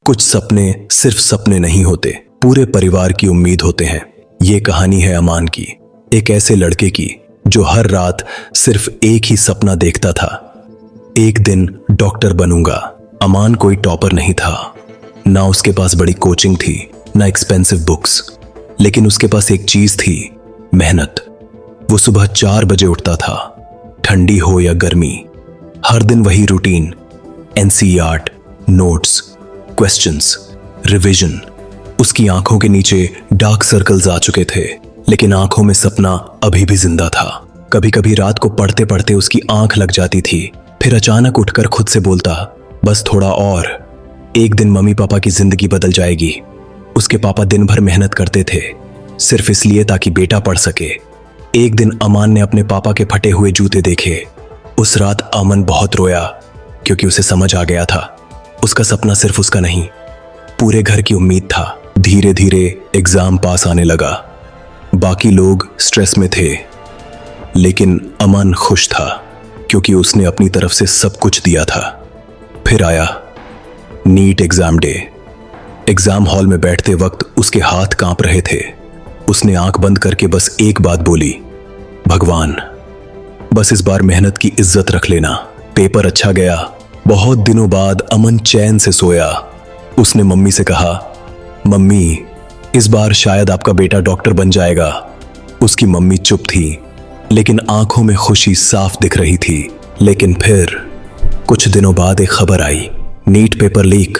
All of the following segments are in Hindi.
कुछ सपने सिर्फ सपने नहीं होते, पूरे परिवार की उम्मीद होते हैं। ये कहानी है अमान की, एक ऐसे लड़के की जो हर रात सिर्फ एक ही सपना देखता था, एक दिन डॉक्टर बनूंगा। अमान कोई टॉपर नहीं था, ना उसके पास बड़ी कोचिंग थी, ना एक्सपेंसिव बुक्स, लेकिन उसके पास एक चीज थी, मेहनत। वो सुबह 4 बजे उठता था, ठंडी हो या गर्मी, हर दिन वही routine, NCERT, notes, questions, revision. उसकी आंखों के नीचे डार्क सर्कल्स आ चुके थे, लेकिन आंखों में सपना अभी भी जिंदा था। कभी कभी रात को पढ़ते पढ़ते उसकी आंख लग जाती थी, फिर अचानक उठकर खुद से बोलता, बस थोड़ा और, एक दिन मम्मी पापा की जिंदगी बदल जाएगी। उसके पापा दिन भर मेहनत करते थे, सिर्फ इसलिए ताकि बेटा पढ़ सके। एक दिन अमान ने अपने पापा के फटे हुए जूते देखे। उस रात अमन बहुत रोया, क्योंकि उसे समझ आ गया था उसका सपना सिर्फ उसका नहीं, पूरे घर की उम्मीद था। धीरे धीरे एग्जाम पास आने लगा, बाकी लोग स्ट्रेस में थे, लेकिन अमन खुश था क्योंकि उसने अपनी तरफ से सब कुछ दिया था। फिर आया NEET exam day. Exam hall में बैठते वक्त उसके हाथ कांप रहे थे। उसने आंख बंद करके बस एक बात बोली, भगवान, बस इस बार मेहनत की इज्जत रख लेना। पेपर अच्छा गया। बहुत दिनों बाद अमन चैन से सोया। उसने मम्मी से कहा, मम्मी, इस बार शायद आपका बेटा डॉक्टर बन जाएगा। उसकी मम्मी चुप थी, लेकिन आंखों में खुशी साफ दिख रही थी। लेकिन फिर कुछ दिनों बाद एक खबर आई, नीट पेपर लीक।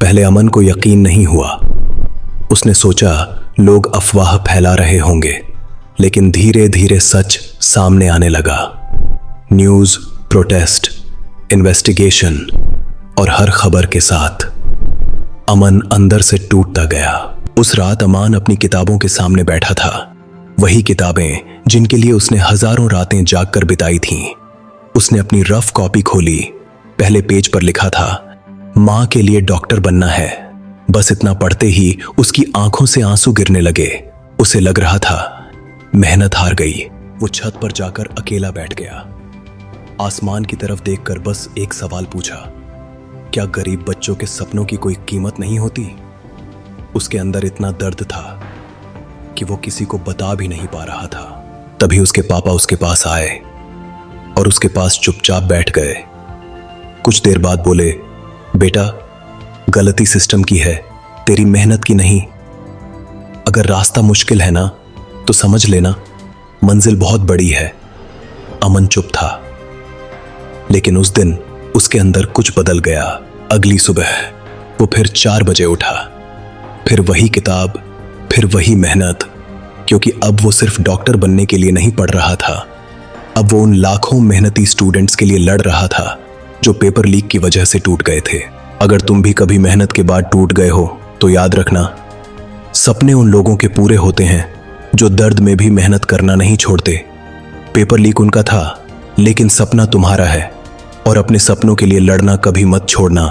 पहले अमन को यकीन नहीं हुआ। उसने सोचा लोग अफवाह फैला रहे होंगे, लेकिन धीरे धीरे सच सामने आने लगा। न्यूज़, प्रोटेस्ट, इन्वेस्टिगेशन और हर खबर के साथ अमन अंदर से टूटता गया। उस रात अमान अपनी किताबों के सामने बैठा था, वही किताबें जिनके लिए उसने हजारों रातें जागकर बिताई थीं। उसने अपनी रफ कॉपी खोली। पहले पेज पर लिखा था, मां के लिए डॉक्टर बनना है। बस इतना पढ़ते ही उसकी आंखों से आंसू गिरने लगे। उसे लग रहा था मेहनत हार गई। वो छत पर जाकर अकेला बैठ गया। आसमान की तरफ देखकर बस एक सवाल पूछा, क्या गरीब बच्चों के सपनों की कोई कीमत नहीं होती? उसके अंदर इतना दर्द था कि वो किसी को बता भी नहीं पा रहा था। तभी उसके पापा उसके पास आए और उसके पास चुपचाप बैठ गए। कुछ देर बाद बोले, बेटा, गलती सिस्टम की है, तेरी मेहनत की नहीं। अगर रास्ता मुश्किल है ना, तो समझ लेना मंजिल बहुत बड़ी है। अमन चुप था, लेकिन उस दिन उसके अंदर कुछ बदल गया। अगली सुबह वो फिर 4 बजे उठा, फिर वही किताब, फिर वही मेहनत, क्योंकि अब वो सिर्फ डॉक्टर बनने के लिए नहीं पढ़ रहा था। अब वो उन लाखों मेहनती स्टूडेंट्स के लिए लड़ रहा था जो पेपर लीक की वजह से टूट गए थे। अगर तुम भी कभी मेहनत के बाद टूट गए हो, तो याद रखना, सपने उन लोगों के पूरे होते हैं जो दर्द में भी मेहनत करना नहीं छोड़ते। पेपर लीक उनका था, लेकिन सपना तुम्हारा है, और अपने सपनों के लिए लड़ना कभी मत छोड़ना।